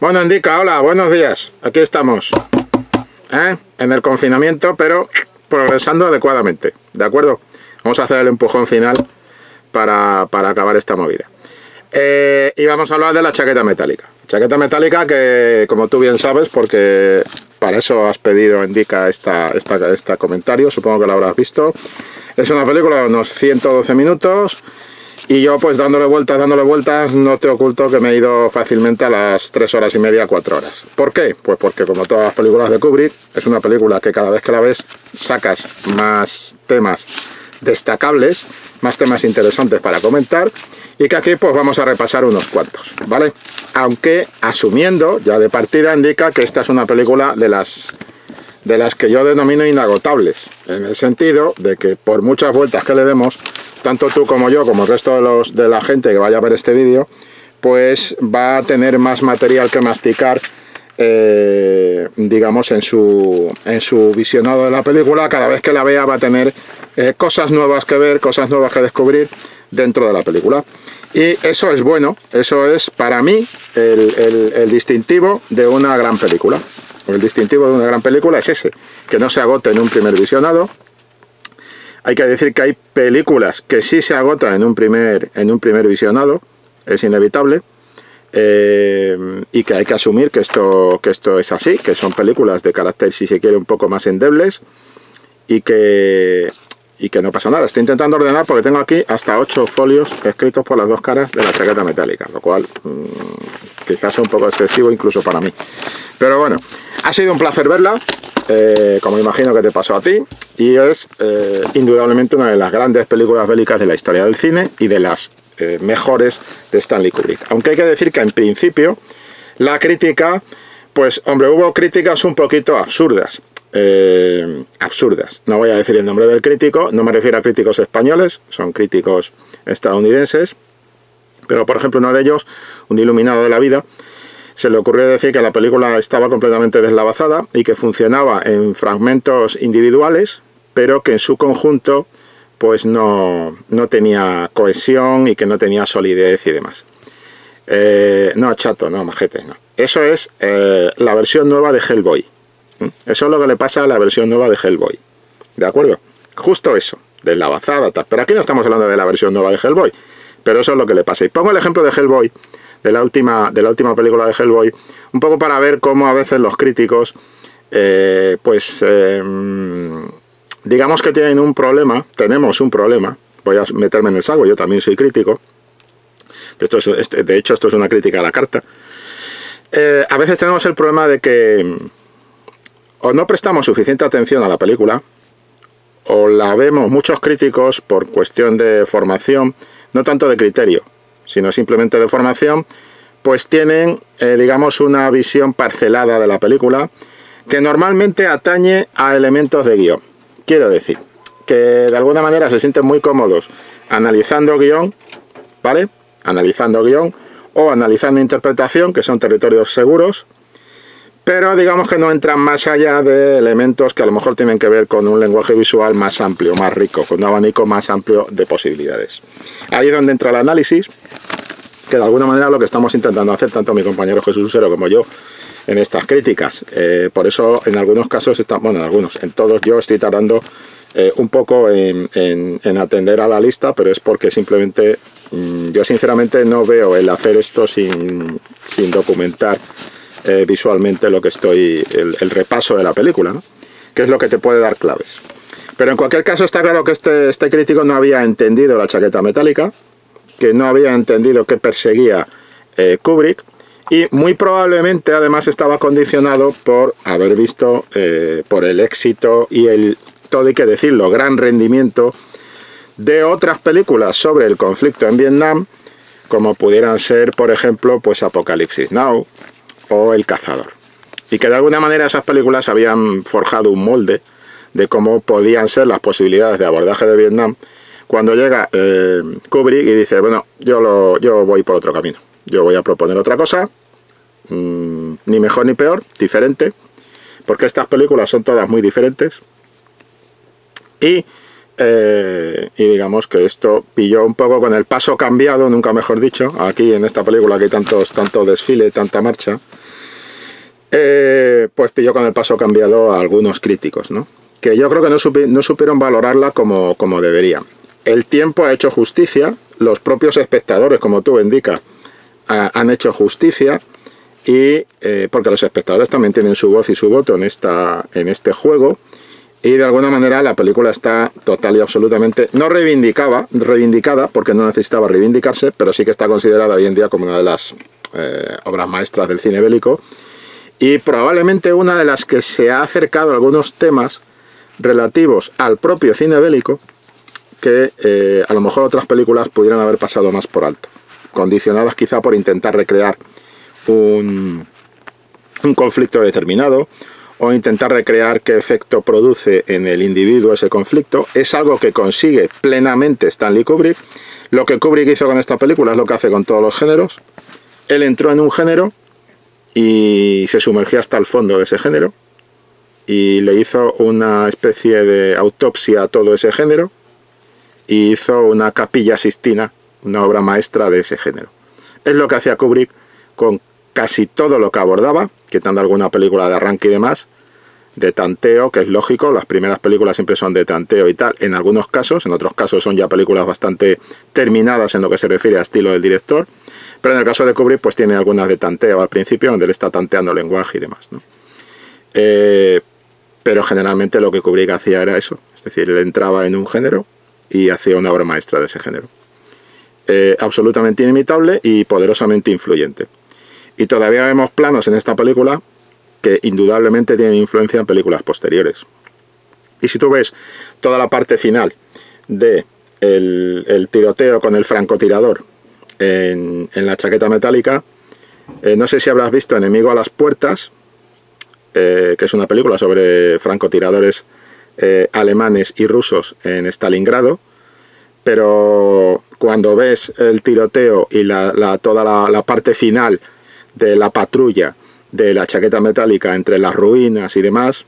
Bueno, Indica, hola, buenos días. Aquí estamos. En el confinamiento, pero progresando adecuadamente. ¿De acuerdo? Vamos a hacer el empujón final para acabar esta movida. Y vamos a hablar de la chaqueta metálica. Chaqueta metálica que, como tú bien sabes, porque para eso has pedido, Indica, este comentario, supongo que lo habrás visto. Es una película de unos 112 minutos. Y yo, pues dándole vueltas, no te oculto que me he ido fácilmente a las 3 horas y media, 4 horas. ¿Por qué? Pues porque, como todas las películas de Kubrick, es una película que cada vez que la ves sacas más temas destacables, más temas interesantes para comentar, y que aquí pues vamos a repasar unos cuantos, ¿vale? Aunque asumiendo ya de partida, Indica, que esta es una película de las que yo denomino inagotables, en el sentido de que por muchas vueltas que le demos, tanto tú como yo, como el resto de la gente que vaya a ver este vídeo, pues va a tener más material que masticar, digamos, en su visionado de la película. Cada vez que la vea va a tener cosas nuevas que ver, cosas nuevas que descubrir dentro de la película. Y eso es bueno, eso es para mí el distintivo de una gran película. El distintivo de una gran película es ese, que no se agote en un primer visionado. Hay que decir que hay películas que sí se agotan en un primer visionado, es inevitable, y que hay que asumir que esto es así, que son películas de carácter, si se quiere, un poco más endebles, y que no pasa nada. Estoy intentando ordenar porque tengo aquí hasta 8 folios escritos por las dos caras de la chaqueta metálica, lo cual quizás sea un poco excesivo incluso para mí. Pero bueno, ha sido un placer verla, como imagino que te pasó a ti, y es indudablemente una de las grandes películas bélicas de la historia del cine y de las mejores de Stanley Kubrick. Aunque hay que decir que en principio la crítica, pues hombre, hubo críticas un poquito absurdas. No voy a decir el nombre del crítico, no me refiero a críticos españoles, son críticos estadounidenses, pero por ejemplo uno de ellos, un iluminado de la vida, se le ocurrió decir que la película estaba completamente deslavazada y que funcionaba en fragmentos individuales, pero que en su conjunto pues no tenía cohesión y que no tenía solidez y demás. No, chato, no, majete, no. Eso es la versión nueva de Hellboy. Eso es lo que le pasa a la versión nueva de Hellboy. ¿De acuerdo? Justo eso, deslavazada, tal. Pero aquí no estamos hablando de la versión nueva de Hellboy, pero eso es lo que le pasa. Y pongo el ejemplo de Hellboy, de la última película de Hellboy, un poco para ver cómo a veces los críticos, digamos que tienen un problema, tenemos un problema, voy a meterme en el saco, yo también soy crítico, de hecho esto es una crítica a la carta. A veces tenemos el problema de que o no prestamos suficiente atención a la película, o la vemos muchos críticos por cuestión de formación, no tanto de criterio, sino simplemente de formación, pues tienen, digamos, una visión parcelada de la película que normalmente atañe a elementos de guión. Quiero decir, que de alguna manera se sienten muy cómodos analizando guión, ¿vale? Analizando guión o analizando interpretación, que son territorios seguros, pero digamos que no entran más allá de elementos que a lo mejor tienen que ver con un lenguaje visual más amplio, más rico, con un abanico más amplio de posibilidades. Ahí es donde entra el análisis, que de alguna manera lo que estamos intentando hacer tanto mi compañero Jesús Usero como yo en estas críticas. Por eso en algunos casos, en todos yo estoy tardando un poco en atender a la lista, pero es porque simplemente yo sinceramente no veo el hacer esto sin documentar visualmente lo que el repaso de la película, ¿no? Que es lo que te puede dar claves. Pero en cualquier caso está claro que este crítico no había entendido la chaqueta metálica, que no había entendido qué perseguía Kubrick, y muy probablemente además estaba condicionado por haber visto por el éxito y todo hay que decirlo, gran rendimiento de otras películas sobre el conflicto en Vietnam, como pudieran ser, por ejemplo, pues Apocalipsis Now o El Cazador, y que de alguna manera esas películas habían forjado un molde de cómo podían ser las posibilidades de abordaje de Vietnam, cuando llega Kubrick y dice, bueno, yo voy por otro camino, yo voy a proponer otra cosa, ni mejor ni peor, diferente, porque estas películas son todas muy diferentes, y digamos que esto pilló un poco con el paso cambiado, nunca mejor dicho, aquí en esta película que hay tanto desfile, tanta marcha, pues pilló con el paso cambiado a algunos críticos, ¿no? Que yo creo que no supieron valorarla como deberían. El tiempo ha hecho justicia, los propios espectadores, como tú indicas, han hecho justicia, y porque los espectadores también tienen su voz y su voto en este juego, y de alguna manera la película está total y absolutamente, no reivindicada, porque no necesitaba reivindicarse, pero sí que está considerada hoy en día como una de las obras maestras del cine bélico, y probablemente una de las que se ha acercado a algunos temas relativos al propio cine bélico, que a lo mejor otras películas pudieran haber pasado más por alto, condicionadas quizá por intentar recrear un conflicto determinado, o intentar recrear qué efecto produce en el individuo ese conflicto. Es algo que consigue plenamente Stanley Kubrick. Lo que Kubrick hizo con esta película es lo que hace con todos los géneros. Él entró en un género y se sumergió hasta el fondo de ese género, y le hizo una especie de autopsia a todo ese género, y hizo una Capilla Sistina, una obra maestra de ese género. Es lo que hacía Kubrick con casi todo lo que abordaba, quitando alguna película de arranque y demás, de tanteo, que es lógico, las primeras películas siempre son de tanteo y tal, en algunos casos, en otros casos son ya películas bastante terminadas en lo que se refiere a estilo del director, pero en el caso de Kubrick pues tiene algunas de tanteo al principio, donde él está tanteando lenguaje y demás, ¿no? Pero generalmente lo que Kubrick hacía era eso, es decir, él entraba en un género y hacía una obra maestra de ese género. Absolutamente inimitable y poderosamente influyente. Y todavía vemos planos en esta película que indudablemente tienen influencia en películas posteriores. Y si tú ves toda la parte final de el tiroteo con el francotirador en la chaqueta metálica, no sé si habrás visto Enemigo a las puertas, que es una película sobre francotiradores alemanes y rusos en Stalingrado, pero cuando ves el tiroteo y toda la parte final de la patrulla de la chaqueta metálica entre las ruinas y demás,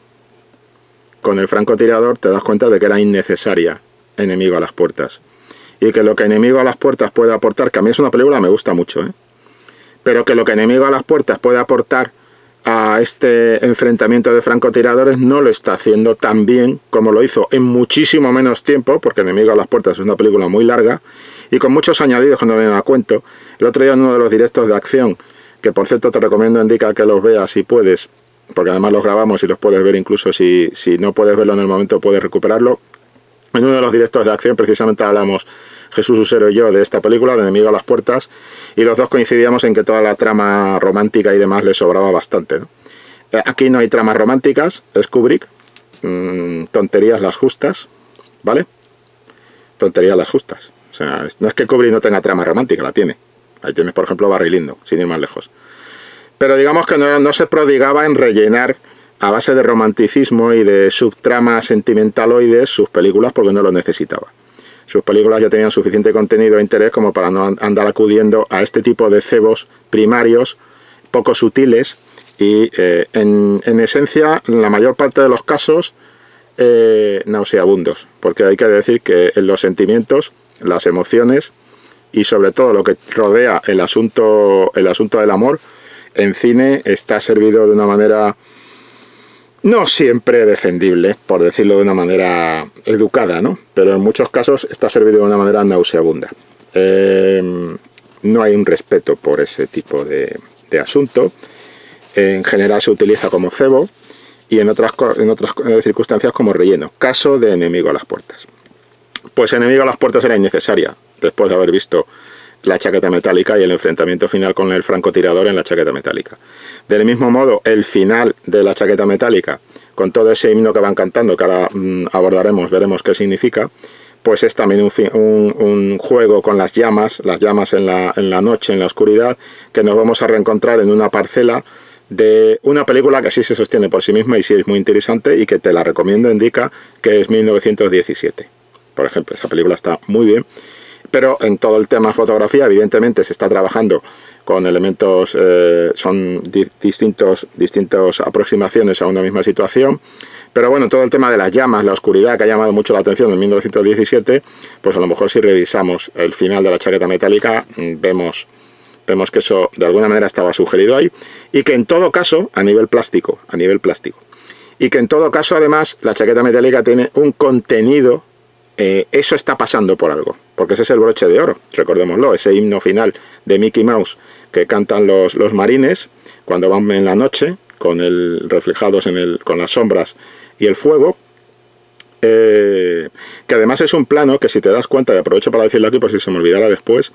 con el francotirador te das cuenta de que era innecesaria Enemigo a las puertas. Y que lo que Enemigo a las puertas puede aportar, que a mí es una película que me gusta mucho, pero que lo que Enemigo a las puertas puede aportar a este enfrentamiento de francotiradores no lo está haciendo tan bien como lo hizo en muchísimo menos tiempo, porque Enemigo a las puertas es una película muy larga y con muchos añadidos que no vienen a cuento. El otro día en uno de los directos de acción, que por cierto te recomiendo, indica que los veas si puedes, porque además los grabamos y los puedes ver, incluso si no puedes verlo en el momento puedes recuperarlo. En uno de los directos de acción precisamente hablamos Jesús Usero y yo de esta película, de Enemigo a las puertas, y los dos coincidíamos en que toda la trama romántica y demás le sobraba bastante, ¿no? Aquí no hay tramas románticas, es Kubrick, tonterías las justas, ¿vale? Tonterías las justas. O sea, no es que Kubrick no tenga trama romántica, la tiene. Ahí tienes, por ejemplo, Barry Lyndon, sin ir más lejos. Pero digamos que no se prodigaba en rellenar a base de romanticismo y de subtramas sentimentaloides sus películas, porque no lo necesitaba. Sus películas ya tenían suficiente contenido e interés como para no andar acudiendo a este tipo de cebos primarios, poco sutiles y, en esencia, en la mayor parte de los casos, nauseabundos. Porque hay que decir que en los sentimientos, las emociones y sobre todo lo que rodea el asunto del amor, en cine está servido de una manera no siempre defendible, por decirlo de una manera educada, ¿no? Pero en muchos casos está servido de una manera nauseabunda. No hay un respeto por ese tipo de asunto. En general se utiliza como cebo y en otras circunstancias como relleno. Caso de Enemigo a las puertas. Pues Enemigo a las puertas era innecesaria, después de haber visto la chaqueta metálica y el enfrentamiento final con el francotirador en la chaqueta metálica. Del mismo modo, el final de la chaqueta metálica, con todo ese himno que van cantando, que ahora abordaremos, veremos qué significa, pues es también un juego con las llamas en la noche, en la oscuridad, que nos vamos a reencontrar en una parcela de una película que sí se sostiene por sí misma y sí es muy interesante y que te la recomiendo, indica que es 1917. Por ejemplo, esa película está muy bien, pero en todo el tema fotografía evidentemente se está trabajando con elementos, son distintas aproximaciones a una misma situación, pero bueno, todo el tema de las llamas, la oscuridad, que ha llamado mucho la atención en 1917, pues a lo mejor si revisamos el final de la chaqueta metálica vemos vemos que eso de alguna manera estaba sugerido ahí, y que en todo caso, a nivel plástico, y que en todo caso además la chaqueta metálica tiene un contenido, eso está pasando por algo, porque ese es el broche de oro, recordémoslo, ese himno final de Mickey Mouse que cantan los marines cuando van en la noche, con reflejados con las sombras y el fuego, que además es un plano que, si te das cuenta, y aprovecho para decirlo aquí por si se me olvidara después,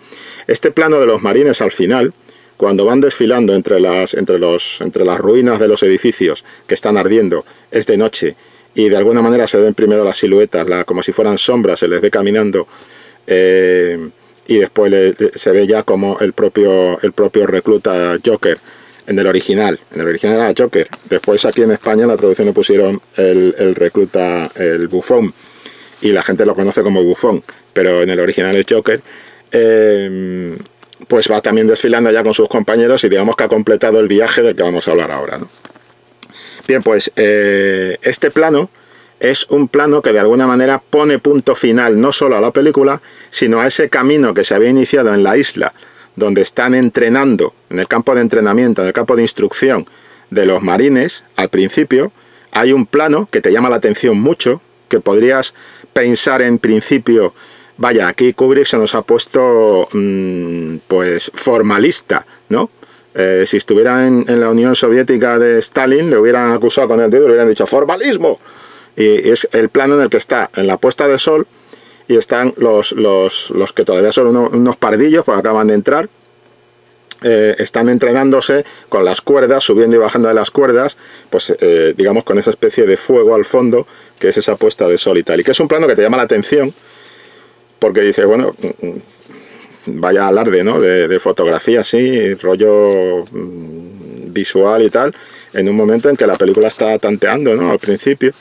este plano de los marines al final, cuando van desfilando entre las ruinas de los edificios que están ardiendo, es de noche, y de alguna manera se ven primero las siluetas, como si fueran sombras, se les ve caminando, y después se ve ya como el propio recluta Joker, en el original era Joker. Después aquí en España en la traducción le pusieron el recluta, el bufón, y la gente lo conoce como bufón, pero en el original es Joker. Pues va también desfilando ya con sus compañeros y digamos que ha completado el viaje del que vamos a hablar ahora, ¿no? Bien, pues este plano es un plano que de alguna manera pone punto final no solo a la película, sino a ese camino que se había iniciado en la isla, donde están entrenando, en el campo de entrenamiento, en el campo de instrucción de los marines. Al principio hay un plano que te llama la atención mucho, que podrías pensar en principio, vaya, aquí Kubrick se nos ha puesto pues formalista, ¿no? Si estuviera en la Unión Soviética de Stalin, le hubieran acusado con el dedo y le hubieran dicho ¡formalismo! Y es el plano en el que está en la puesta de sol, y están los que todavía son unos pardillos, porque acaban de entrar, están entrenándose con las cuerdas, subiendo y bajando de las cuerdas, pues digamos con esa especie de fuego al fondo, que es esa puesta de sol y tal. Y que es un plano que te llama la atención, porque dices, bueno, vaya alarde, ¿no? De fotografía así, rollo visual y tal, en un momento en que la película está tanteando, ¿no? Al principio,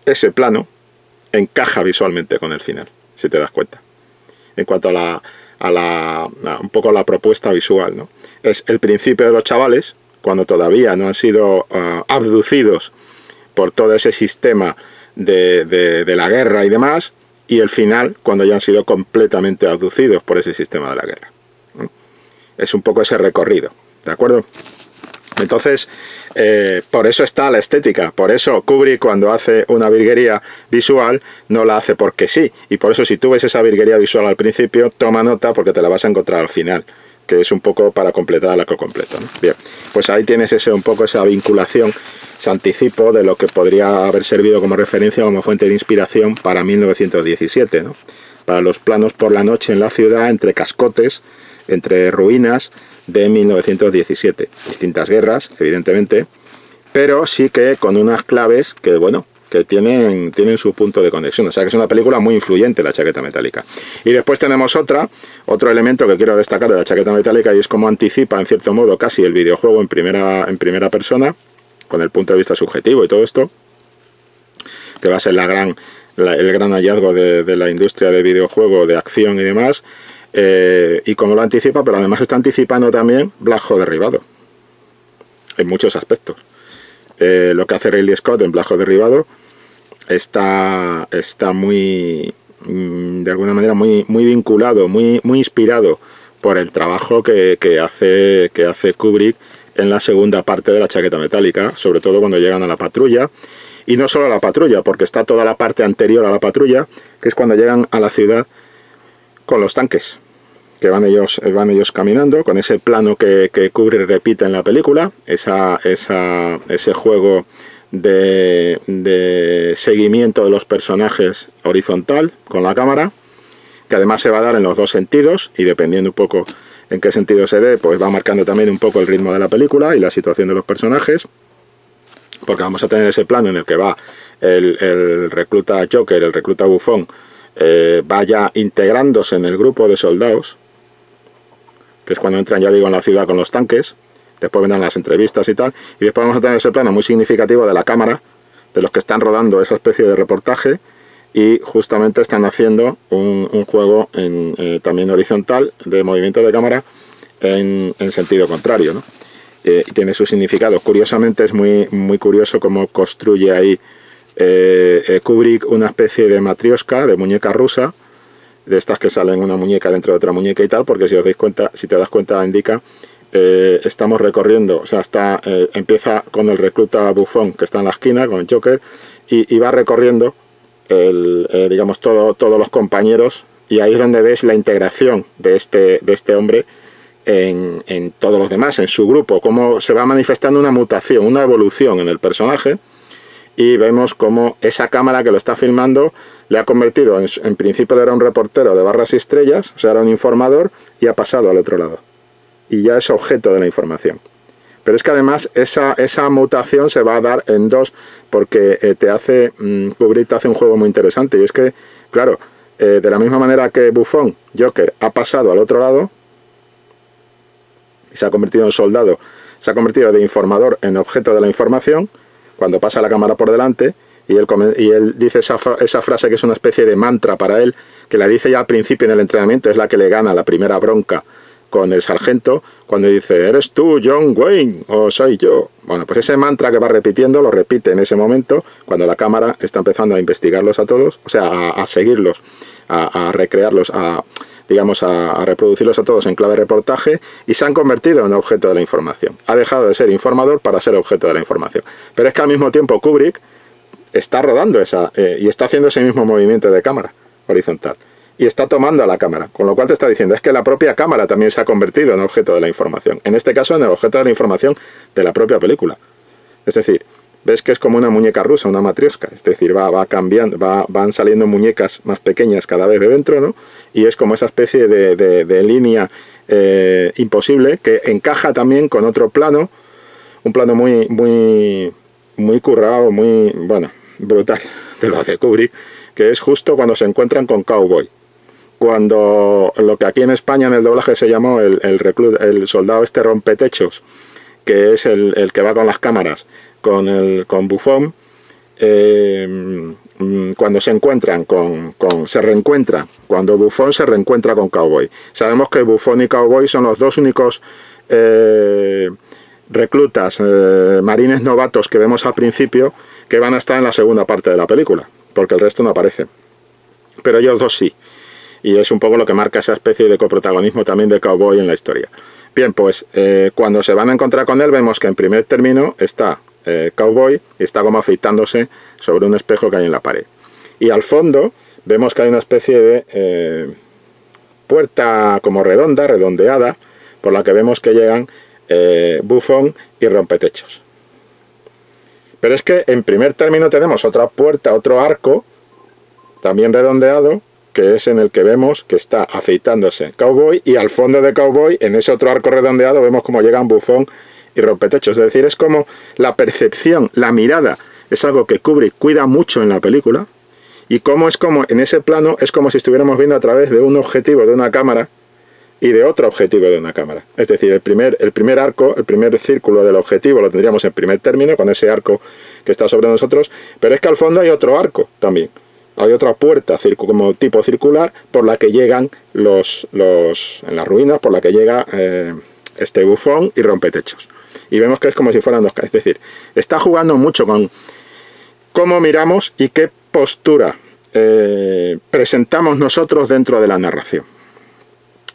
ese plano encaja visualmente con el final, si te das cuenta. En cuanto a un poco la propuesta visual, ¿no? Es el principio de los chavales, cuando todavía no han sido abducidos por todo ese sistema de la guerra y demás, y el final, cuando ya han sido completamente abducidos por ese sistema de la guerra, ¿no? Es un poco ese recorrido, ¿de acuerdo? Entonces, por eso está la estética, por eso Kubrick, cuando hace una virguería visual, no la hace porque sí, y por eso si tú ves esa virguería visual al principio, toma nota porque te la vas a encontrar al final, que es un poco para completar el arco completo, ¿no? Bien, pues ahí tienes un poco esa vinculación, ese anticipo de lo que podría haber servido como referencia, como fuente de inspiración para 1917, ¿no? Para los planos por la noche en la ciudad, entre cascotes, entre ruinas, de 1917. Distintas guerras, evidentemente, pero sí que con unas claves que, bueno, que tienen su punto de conexión. O sea que es una película muy influyente, La chaqueta metálica. Y después tenemos otro elemento que quiero destacar de La chaqueta metálica, y es cómo anticipa, en cierto modo, casi el videojuego en primera persona, con el punto de vista subjetivo y todo esto, que va a ser el gran hallazgo de la industria de videojuego, de acción y demás. Y como lo anticipa, pero además está anticipando también Black Hawk Derribado en muchos aspectos. Lo que hace Ridley Scott en Black Hawk Derribado está muy, de alguna manera, muy vinculado, muy inspirado por el trabajo que hace Kubrick en la segunda parte de La chaqueta metálica, sobre todo cuando llegan a la patrulla. Y no solo a la patrulla, porque está toda la parte anterior a la patrulla, que es cuando llegan a la ciudad con los tanques, que van ellos caminando, con ese plano que Kubrick repite en la película, ese juego de seguimiento de los personajes horizontal con la cámara, que además se va a dar en los dos sentidos, y dependiendo un poco en qué sentido se dé, pues va marcando también un poco el ritmo de la película y la situación de los personajes, porque vamos a tener ese plano en el que va el recluta Joker, el recluta bufón, vaya integrándose en el grupo de soldados, que es cuando entran, ya digo, en la ciudad con los tanques. Después vendrán las entrevistas y tal, y después vamos a tener ese plano muy significativo de la cámara, de los que están rodando esa especie de reportaje, y justamente están haciendo un juego también horizontal de movimiento de cámara en sentido contrario, ¿no? Y tiene su significado. Curiosamente es muy curioso cómo construye ahí Kubrick una especie de matrioska, de muñeca rusa, de estas que salen una muñeca dentro de otra muñeca y tal, porque si os dais cuenta, si te das cuenta, indica estamos recorriendo, o sea, empieza con el recluta bufón que está en la esquina, con el Joker, y va recorriendo digamos todos los compañeros, y ahí es donde ves la integración de este hombre en todos los demás, en su grupo, cómo se va manifestando una mutación, una evolución en el personaje, y vemos cómo esa cámara que lo está filmando le ha convertido, en principio era un reportero de barras y estrellas, o sea, era un informador, y ha pasado al otro lado, y ya es objeto de la información. Pero es que además esa mutación se va a dar en dos, porque Kubrick te hace un juego muy interesante, y es que, claro, de la misma manera que Buffon, Joker, ha pasado al otro lado, y se ha convertido en soldado, se ha convertido de informador en objeto de la información, cuando pasa la cámara por delante, y él dice esa frase que es una especie de mantra para él, que la dice ya al principio en el entrenamiento, es la que le gana la primera bronca con el sargento, cuando dice, ¿eres tú, John Wayne? ¿O soy yo? Bueno, pues ese mantra que va repitiendo, lo repite en ese momento, cuando la cámara está empezando a investigarlos a todos, o sea, a seguirlos, a recrearlos, digamos, a reproducirlos a todos en clave reportaje, y se han convertido en objeto de la información. Ha dejado de ser informador para ser objeto de la información. Pero es que al mismo tiempo Kubrick está rodando y está haciendo ese mismo movimiento de cámara horizontal. Y está tomando a la cámara, con lo cual te está diciendo, es que la propia cámara también se ha convertido en objeto de la información. En este caso, en el objeto de la información de la propia película. Es decir, ves que es como una muñeca rusa, una matrioska. Es decir, va cambiando, van saliendo muñecas más pequeñas cada vez de dentro, ¿no? Y es como esa especie de línea imposible que encaja también con otro plano, un plano muy currado, muy, bueno, brutal, te lo hace Kubrick, que es justo cuando se encuentran con Cowboy. Cuando lo que aquí en España en el doblaje se llamó el soldado este rompetechos, que es el que va con las cámaras, con Buffon, cuando se encuentran se reencuentran, cuando Buffon se reencuentra con Cowboy. Sabemos que Buffon y Cowboy son los dos únicos reclutas, marines novatos que vemos al principio, que van a estar en la segunda parte de la película, porque el resto no aparece. Pero ellos dos sí. Y es un poco lo que marca esa especie de coprotagonismo también de Cowboy en la historia. Bien, pues cuando se van a encontrar con él, vemos que en primer término está Cowboy y está como afeitándose sobre un espejo que hay en la pared. Y al fondo vemos que hay una especie de puerta como redondeada, por la que vemos que llegan Buffon y Rompetechos. Pero es que en primer término tenemos otra puerta, otro arco, también redondeado, que es en el que vemos que está afeitándose Cowboy, y al fondo de Cowboy, en ese otro arco redondeado, vemos cómo llegan Buffon y Rompetechos. Es decir, es como la percepción, la mirada, es algo que Kubrick cuida mucho en la película, y como es como en ese plano, es como si estuviéramos viendo a través de un objetivo de una cámara y de otro objetivo de una cámara. Es decir, el primer arco, el primer círculo del objetivo lo tendríamos en primer término, con ese arco que está sobre nosotros, pero es que al fondo hay otro arco también. Hay otra puerta como tipo circular por la que llegan en las ruinas, por la que llega este Buffon y Rompetechos. Y vemos que es como si fueran dos. Es decir, está jugando mucho con cómo miramos y qué postura presentamos nosotros dentro de la narración.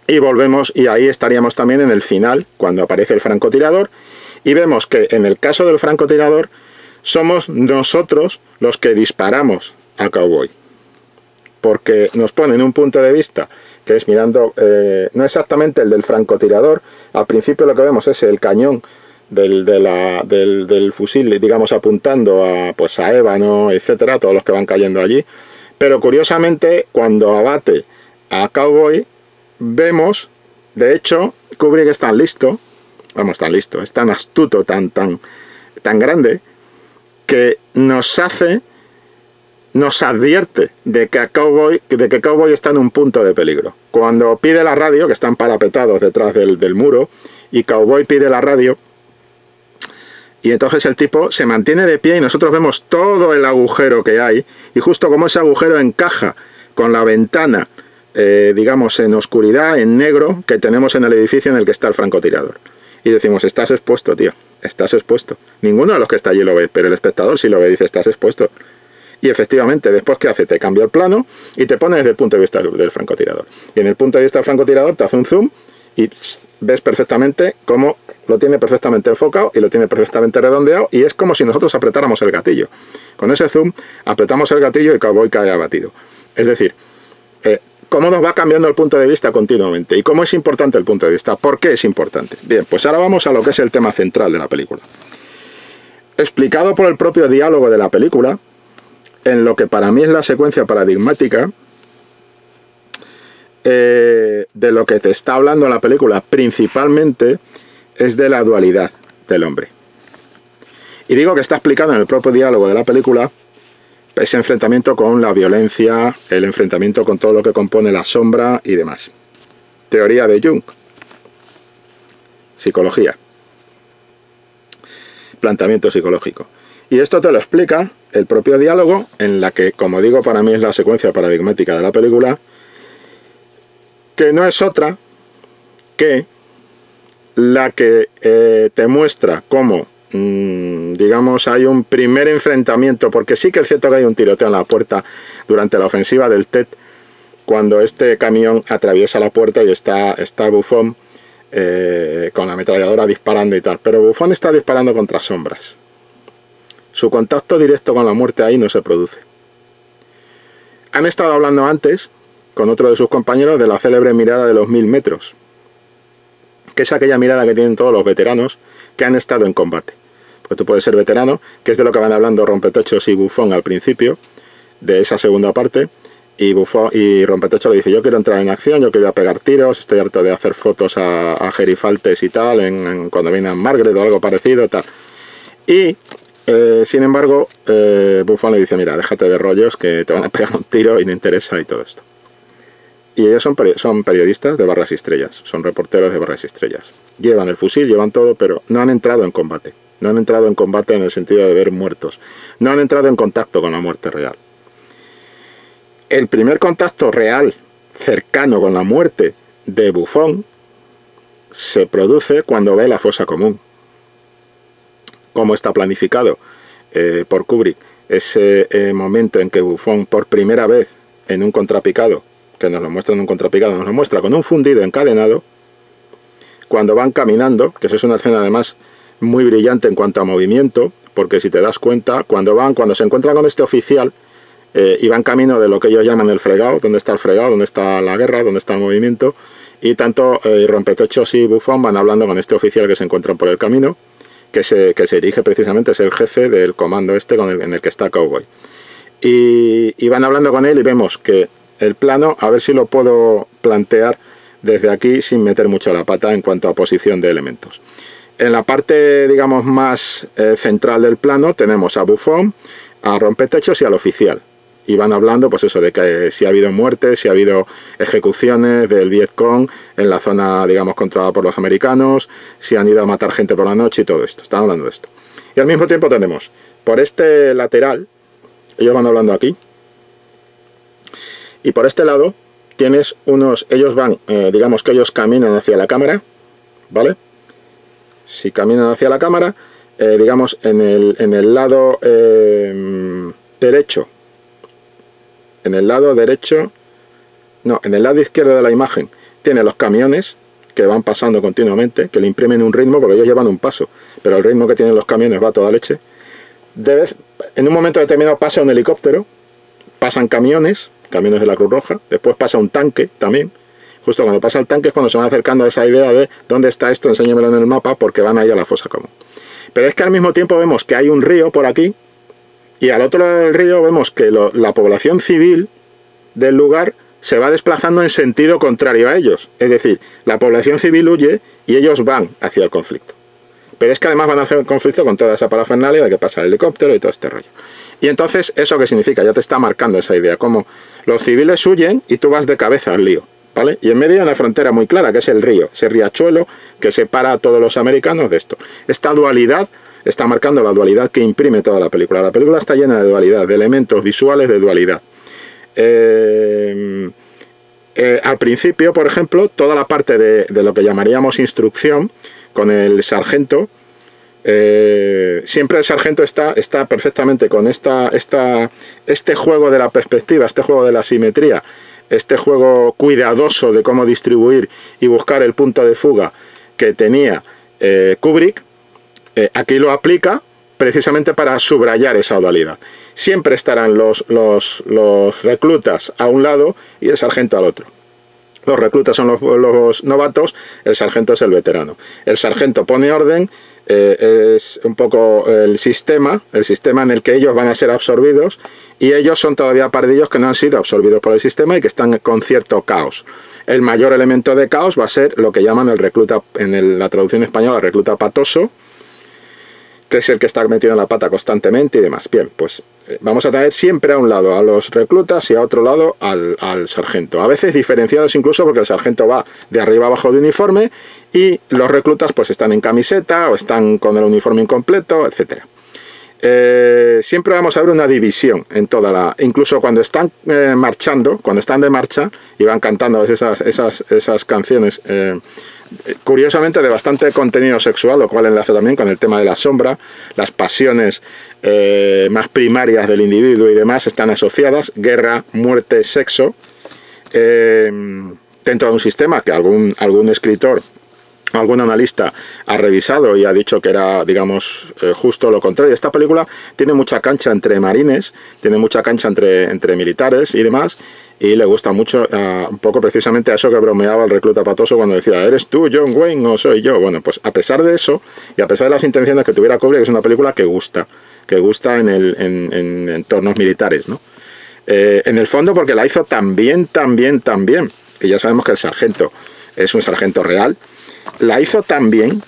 Y volvemos, y ahí estaríamos también en el final, cuando aparece el francotirador, y vemos que en el caso del francotirador somos nosotros los que disparamos a Cowboy, porque nos ponen un punto de vista que es mirando, no exactamente el del francotirador. Al principio lo que vemos es el cañón del fusil, digamos, apuntando a ébano, etcétera, todos los que van cayendo allí, pero curiosamente cuando abate a Cowboy vemos, de hecho, Kubrick es tan listo, es tan astuto, tan grande, que nos advierte de que Cowboy está en un punto de peligro. Cuando pide la radio, que están parapetados detrás del muro, y Cowboy pide la radio, y entonces el tipo se mantiene de pie y nosotros vemos todo el agujero que hay, y justo como ese agujero encaja con la ventana, digamos, en oscuridad, en negro, que tenemos en el edificio en el que está el francotirador. Y decimos, estás expuesto, tío, estás expuesto. Ninguno de los que está allí lo ve, pero el espectador sí lo ve, dice, estás expuesto. Y efectivamente, después, ¿qué hace? Te cambia el plano y te pone desde el punto de vista del francotirador. Y en el punto de vista del francotirador te hace un zoom y ves perfectamente cómo lo tiene perfectamente enfocado y lo tiene perfectamente redondeado, y es como si nosotros apretáramos el gatillo. Con ese zoom apretamos el gatillo y el cowboy cae abatido. Es decir, cómo nos va cambiando el punto de vista continuamente y cómo es importante el punto de vista. ¿Por qué es importante? Bien, pues ahora vamos a lo que es el tema central de la película. Explicado por el propio diálogo de la película, en lo que para mí es la secuencia paradigmática de lo que te está hablando la película, principalmente es de la dualidad del hombre. Y digo que está explicado en el propio diálogo de la película ese enfrentamiento con la violencia, el enfrentamiento con todo lo que compone la sombra y demás. Teoría de Jung. Psicología. Planteamiento psicológico. Y esto te lo explica el propio diálogo, en la que, como digo, para mí es la secuencia paradigmática de la película, que no es otra que la que te muestra cómo, digamos, hay un primer enfrentamiento, porque sí que es cierto que hay un tiroteo en la puerta durante la ofensiva del Tet, cuando este camión atraviesa la puerta y está Buffon con la ametralladora disparando y tal, pero Buffon está disparando contra sombras. Su contacto directo con la muerte ahí no se produce. Han estado hablando antes con otro de sus compañeros de la célebre mirada de los 1000 metros, que es aquella mirada que tienen todos los veteranos que han estado en combate. Porque tú puedes ser veterano, que es de lo que van hablando Rompetechos y Buffon al principio de esa segunda parte, y Rompetechos le dice: yo quiero entrar en acción, yo quiero ir a pegar tiros, estoy harto de hacer fotos a gerifaltes y tal, cuando viene a Margaret o algo parecido, tal. Y sin embargo, Buffon le dice: mira, déjate de rollos, que te van a pegar un tiro y no interesa y todo esto. Y ellos son periodistas de Barras y Estrellas, son reporteros de Barras y Estrellas. Llevan el fusil, llevan todo, pero no han entrado en combate. No han entrado en combate en el sentido de ver muertos. No han entrado en contacto con la muerte real. El primer contacto real, cercano con la muerte de Buffon, se produce cuando ve la fosa común. Cómo está planificado por Kubrick ese momento en que Buffon, por primera vez en un contrapicado, que nos lo muestra en un contrapicado, nos lo muestra con un fundido encadenado, cuando van caminando, que eso es una escena además muy brillante en cuanto a movimiento, porque si te das cuenta, cuando se encuentran con este oficial, y van camino de lo que ellos llaman el fregado, donde está el fregado, donde está la guerra, donde está el movimiento, y tanto Rompetechos y Buffon van hablando con este oficial que se encuentran por el camino, que se dirige precisamente, es el jefe del comando este en el que está Cowboy. Y van hablando con él y vemos que el plano, a ver si lo puedo plantear desde aquí sin meter mucho la pata en cuanto a posición de elementos. En la parte, digamos, más central del plano tenemos a Buffon, a Rompetechos y al oficial. Y van hablando, pues eso, de que si ha habido muertes, si ha habido ejecuciones del Vietcong en la zona, digamos, controlada por los americanos, si han ido a matar gente por la noche y todo esto. Están hablando de esto. Y al mismo tiempo tenemos, por este lateral, ellos van hablando aquí, y por este lado tienes ellos van, digamos que ellos caminan hacia la cámara, ¿vale? Si caminan hacia la cámara, digamos en el lado derecho, en el lado izquierdo de la imagen, tiene los camiones que van pasando continuamente, que le imprimen un ritmo, porque ellos llevan un paso, pero el ritmo que tienen los camiones va a toda leche. En un momento determinado pasa un helicóptero, pasan camiones de la Cruz Roja, después pasa un tanque también. Justo cuando pasa el tanque es cuando se van acercando a esa idea de ¿dónde está esto? Enséñamelo en el mapa, porque van a ir a la fosa común. Pero es que al mismo tiempo vemos que hay un río por aquí, y al otro lado del río vemos que la población civil del lugar se va desplazando en sentido contrario a ellos. Es decir, la población civil huye y ellos van hacia el conflicto. Pero es que además van hacia el conflicto con toda esa parafernalia de que pasa el helicóptero y todo este rollo. Y entonces, ¿eso qué significa? Ya te está marcando esa idea, como los civiles huyen y tú vas de cabeza al lío, ¿vale? Y en medio hay una frontera muy clara, que es el río, ese riachuelo que separa a todos los americanos de esto. Esta dualidad está marcando la dualidad que imprime toda la película. La película está llena de dualidad, de elementos visuales de dualidad. Al principio, por ejemplo, toda la parte de lo que llamaríamos instrucción, con el sargento, Siempre el sargento está perfectamente con este juego de la perspectiva, este juego de la simetría, este juego cuidadoso de cómo distribuir y buscar el punto de fuga que tenía Kubrick. Aquí lo aplica precisamente para subrayar esa dualidad. Siempre estarán los reclutas a un lado y el sargento al otro. Los reclutas son los novatos, el sargento es el veterano. El sargento pone orden, es un poco el sistema en el que ellos van a ser absorbidos, y ellos son todavía pardillos que no han sido absorbidos por el sistema y que están con cierto caos. El mayor elemento de caos va a ser lo que llaman el recluta, en la traducción española, el recluta patoso, que es el que está metido en la pata constantemente y demás. Bien, pues vamos a tener siempre a un lado a los reclutas y a otro lado al sargento. A veces diferenciados incluso, porque el sargento va de arriba abajo de uniforme y los reclutas pues están en camiseta o están con el uniforme incompleto, etc. Siempre vamos a ver una división en toda la... Incluso cuando están marchando, cuando están de marcha y van cantando esas canciones... curiosamente de bastante contenido sexual, lo cual enlaza también con el tema de la sombra. Las pasiones más primarias del individuo y demás están asociadas: guerra, muerte, sexo, dentro de un sistema que algún escritor, algún analista ha revisado y ha dicho que era, digamos, justo lo contrario. Esta película tiene mucha cancha entre marines, tiene mucha cancha entre militares y demás, y le gusta mucho un poco precisamente a eso que bromeaba el recluta patoso cuando decía: ¿eres tú John Wayne o soy yo? Bueno, pues a pesar de eso y a pesar de las intenciones que tuviera Kubrick, es una película que gusta en entornos militares, ¿no? En el fondo porque la hizo tan bien, que ya sabemos que el sargento es un sargento real. La hizo tan bien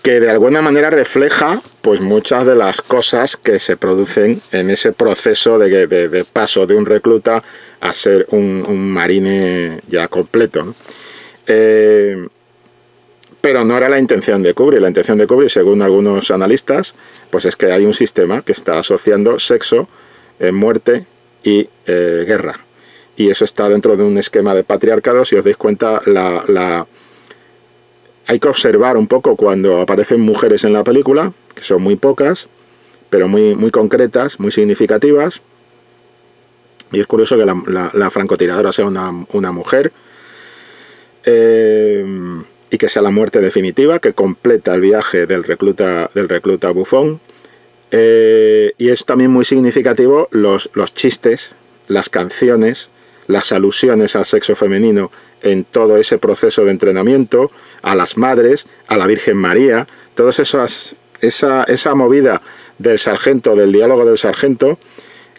que de alguna manera refleja pues muchas de las cosas que se producen en ese proceso de paso de un recluta a ser un marine ya completo, ¿no? Pero no era la intención de Kubrick. La intención de Kubrick, según algunos analistas, pues es que hay un sistema que está asociando sexo, muerte y guerra. Y eso está dentro de un esquema de patriarcado. Si os dais cuenta, hay que observar un poco cuando aparecen mujeres en la película, que son muy pocas, pero muy concretas, muy significativas. Y es curioso que la francotiradora sea una mujer, y que sea la muerte definitiva, que completa el viaje del recluta bufón. Y es también muy significativo los chistes, las canciones, las alusiones al sexo femenino en todo ese proceso de entrenamiento, a las madres, a la Virgen María, todas esa movida del sargento, del diálogo del sargento,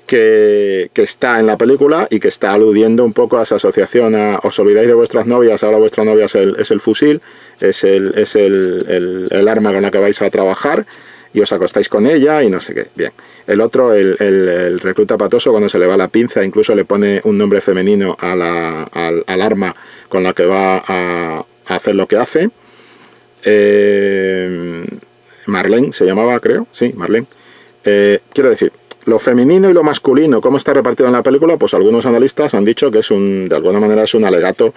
que está en la película y que está aludiendo un poco a esa asociación a: os olvidáis de vuestras novias, ahora vuestra novia es el fusil, es el arma con la que vais a trabajar, y os acostáis con ella y no sé qué. Bien. El otro, el recluta patoso, cuando se le va la pinza, incluso le pone un nombre femenino al arma con la que va a hacer lo que hace. Marlene se llamaba, creo. Sí, Marlene. Quiero decir, lo femenino y lo masculino, ¿cómo está repartido en la película? Pues algunos analistas han dicho que de alguna manera es un alegato.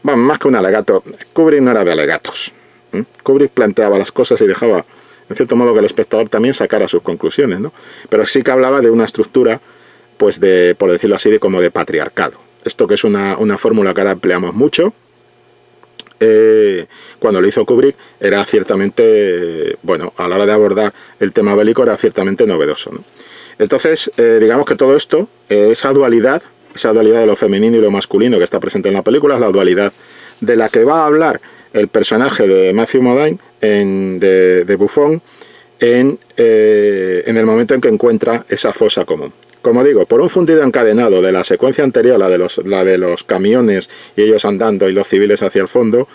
Bueno, más que un alegato, Kubrick no era de alegatos. Kubrick planteaba las cosas y dejaba, en cierto modo, que el espectador también sacara sus conclusiones, ¿no? Pero sí que hablaba de una estructura, pues por decirlo así, como de patriarcado. Esto que es una fórmula que ahora empleamos mucho, cuando lo hizo Kubrick era ciertamente, bueno, a la hora de abordar el tema bélico era ciertamente novedoso, ¿no? Entonces, digamos que todo esto, esa dualidad de lo femenino y lo masculino que está presente en la película, es la dualidad de la que va a hablar el personaje de Matthew Modine, de Buffon, en el momento en que encuentra esa fosa común. Como digo, por un fundido encadenado de la secuencia anterior, la de los camiones y ellos andando y los civiles hacia el fondo,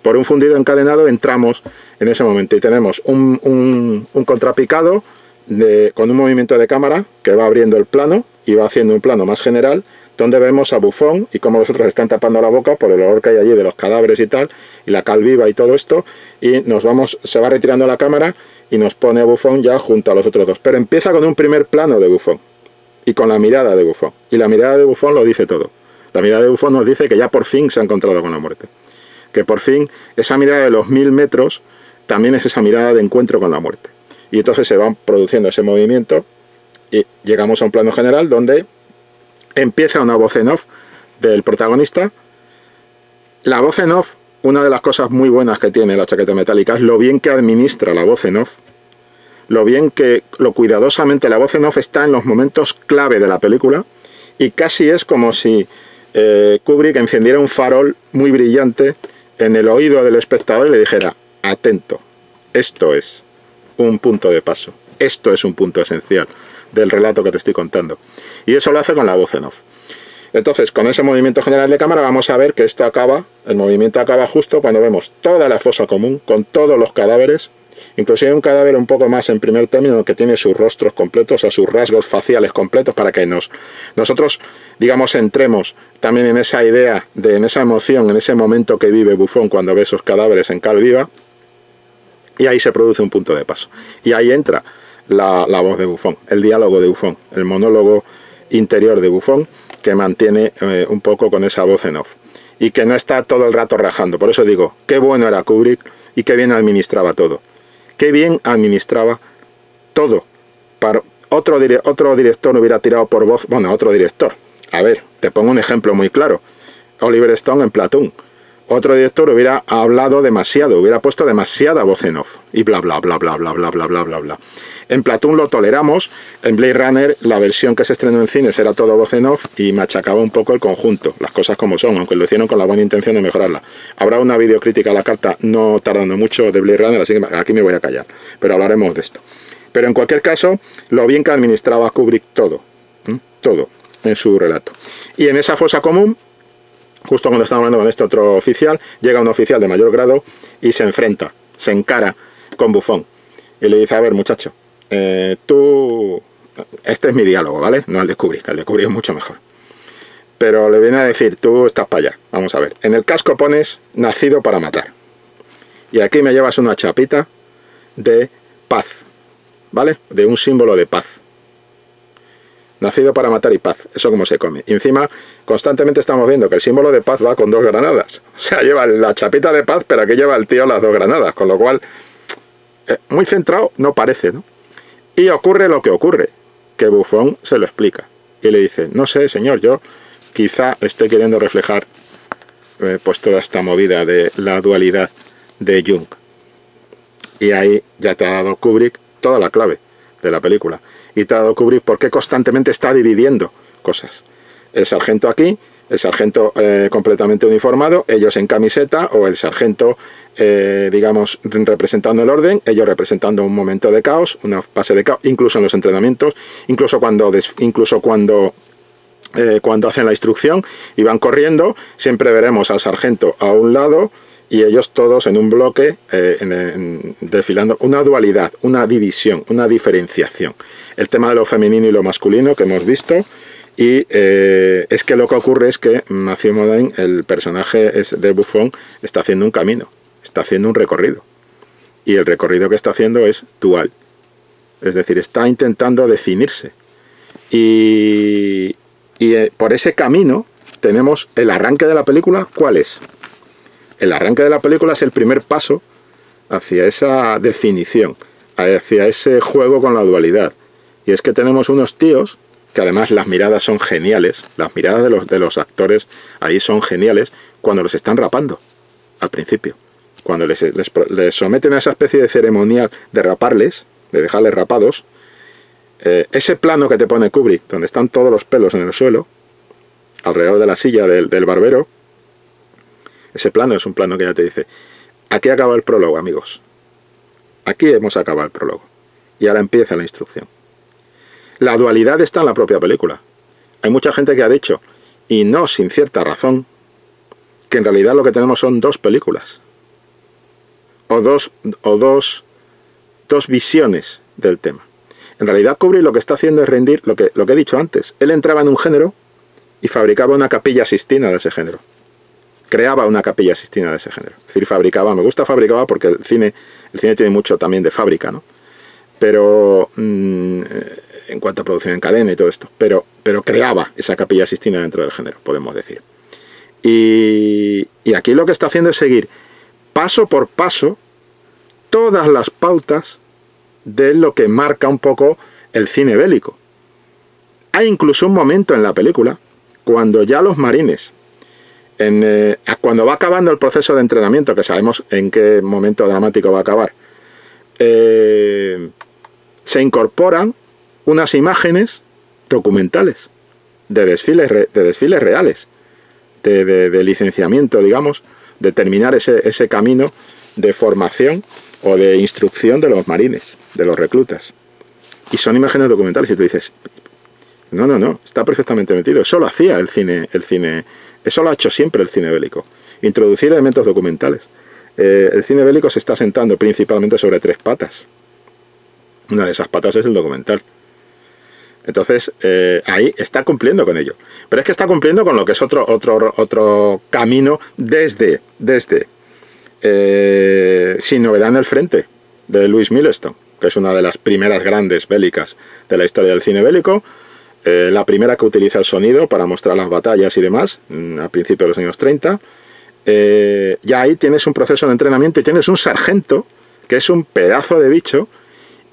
por un fundido encadenado entramos en ese momento y tenemos un contrapicado con un movimiento de cámara que va abriendo el plano y va haciendo un plano más general, donde vemos a Buffon y cómo los otros están tapando la boca por el olor que hay allí de los cadáveres y tal, y la cal viva y todo esto, y se va retirando la cámara y nos pone a Buffon ya junto a los otros dos. Pero empieza con un primer plano de Buffon y con la mirada de Buffon. Y la mirada de Buffon lo dice todo. La mirada de Buffon nos dice que ya por fin se ha encontrado con la muerte. Que por fin esa mirada de los 1000 metros también es esa mirada de encuentro con la muerte. Y entonces se va produciendo ese movimiento y llegamos a un plano general donde empieza una voz en off del protagonista. La voz en off, una de las cosas muy buenas que tiene La chaqueta metálica es lo bien que administra la voz en off, lo cuidadosamente la voz en off está en los momentos clave de la película, y casi es como si Kubrick encendiera un farol muy brillante en el oído del espectador y le dijera: atento, esto es un punto de paso, esto es un punto esencial del relato que te estoy contando. Y eso lo hace con la voz en off. Entonces, con ese movimiento general de cámara vamos a ver que esto acaba, el movimiento acaba justo cuando vemos toda la fosa común, con todos los cadáveres, inclusive un cadáver un poco más en primer término que tiene sus rostros completos, o sea, sus rasgos faciales completos, para que nosotros, digamos, entremos también en esa idea, en esa emoción, en ese momento que vive Buffon cuando ve esos cadáveres en cal viva, y ahí se produce un punto de paso. Y ahí entra la voz de Buffon, el diálogo de Buffon, el monólogo interior de Buffon, que mantiene un poco con esa voz en off, y que no está todo el rato rajando. Por eso digo, qué bueno era Kubrick y qué bien administraba todo. Qué bien administraba todo. Para otro director hubiera tirado por voz, bueno, otro director. A ver, te pongo un ejemplo muy claro. Oliver Stone en Platoon. Otro director hubiera hablado demasiado, hubiera puesto demasiada voz en off. Y bla, bla, bla, bla, bla, bla, bla, bla, bla, bla. En Platoon lo toleramos. En Blade Runner, la versión que se estrenó en cines era todo voz en off y machacaba un poco el conjunto, las cosas como son, aunque lo hicieron con la buena intención de mejorarla. Habrá una videocrítica a la carta no tardando mucho de Blade Runner, así que aquí me voy a callar. Pero hablaremos de esto. Pero en cualquier caso, lo bien que administraba Kubrick todo, todo en su relato. Y en esa fosa común, justo cuando estamos hablando con este otro oficial, llega un oficial de mayor grado y se enfrenta, se encara con Buffon. Y le dice: a ver, muchacho, tú... Este es mi diálogo, ¿vale? No el de Kubrick es mucho mejor. Pero le viene a decir: tú estás para allá. Vamos a ver. En el casco pones nacido para matar. Y aquí me llevas una chapita de paz, ¿vale? De un símbolo de paz. Nacido para matar y paz. Eso como se come. Y encima, constantemente estamos viendo que el símbolo de paz va con 2 granadas. O sea, lleva la chapita de paz, pero aquí lleva el tío las 2 granadas. Con lo cual, muy centrado no parece, ¿no? Y ocurre lo que ocurre, que Buffon se lo explica. Y le dice: no sé, señor, yo quizá estoy queriendo reflejar pues toda esta movida de la dualidad de Jung. Y ahí ya te ha dado Kubrick toda la clave de la película. Y te ha dado Kubrick por qué constantemente está dividiendo cosas. El sargento aquí, el sargento completamente uniformado, ellos en camiseta, o el sargento, digamos, representando el orden, ellos representando un momento de caos, una fase de caos, incluso en los entrenamientos, incluso cuando hacen la instrucción y van corriendo, siempre veremos al sargento a un lado y ellos todos en un bloque, desfilando. Una dualidad, una división, una diferenciación. El tema de lo femenino y lo masculino que hemos visto. Y es que lo que ocurre es que Matthew Modine, el personaje de Buffon, está haciendo un camino, está haciendo un recorrido. Y el recorrido que está haciendo es dual. Es decir, está intentando definirse. Y por ese camino tenemos el arranque de la película. ¿Cuál es? El arranque de la película es el primer paso hacia esa definición, hacia ese juego con la dualidad. Y es que tenemos unos tíos que además las miradas son geniales, las miradas de los actores ahí son geniales cuando los están rapando, al principio. Cuando les someten a esa especie de ceremonial de raparles, de dejarles rapados, ese plano que te pone Kubrick, donde están todos los pelos en el suelo, alrededor de la silla del barbero, ese plano es un plano que ya te dice: aquí acaba el prólogo, amigos. Aquí hemos acabado el prólogo. Y ahora empieza la instrucción. La dualidad está en la propia película. Hay mucha gente que ha dicho, y no sin cierta razón, que en realidad lo que tenemos son 2 películas. O dos visiones del tema. En realidad Kubrick lo que está haciendo es rendir lo que he dicho antes. Él entraba en un género y fabricaba una capilla Sistina de ese género. Creaba una capilla Sistina de ese género. Es decir, fabricaba, me gusta fabricaba porque el cine tiene mucho también de fábrica, ¿no? Pero en cuanto a producción en cadena y todo esto, pero creaba esa capilla Sistina dentro del género, podemos decir. Y aquí lo que está haciendo es seguir paso por paso todas las pautas de lo que marca un poco el cine bélico. Hay incluso un momento en la película, cuando ya los marines, cuando va acabando el proceso de entrenamiento, que sabemos en qué momento dramático va a acabar, se incorporan unas imágenes documentales de desfiles reales, de licenciamiento, digamos, de terminar ese camino de formación o de instrucción de los marines, de los reclutas. Y son imágenes documentales y tú dices, no, está perfectamente metido. Eso lo hacía el cine, eso lo ha hecho siempre el cine bélico. Introducir elementos documentales. El cine bélico se está sentando principalmente sobre 3 patas. Una de esas patas es el documental. Entonces, ahí está cumpliendo con ello. Pero es que está cumpliendo con lo que es otro camino desde Sin novedad en el frente, de Louis Milestone, que es una de las primeras grandes bélicas de la historia del cine bélico. La primera que utiliza el sonido para mostrar las batallas y demás, a principios de los años 30. Ya ahí tienes un proceso de entrenamiento y tienes un sargento, que es un pedazo de bicho,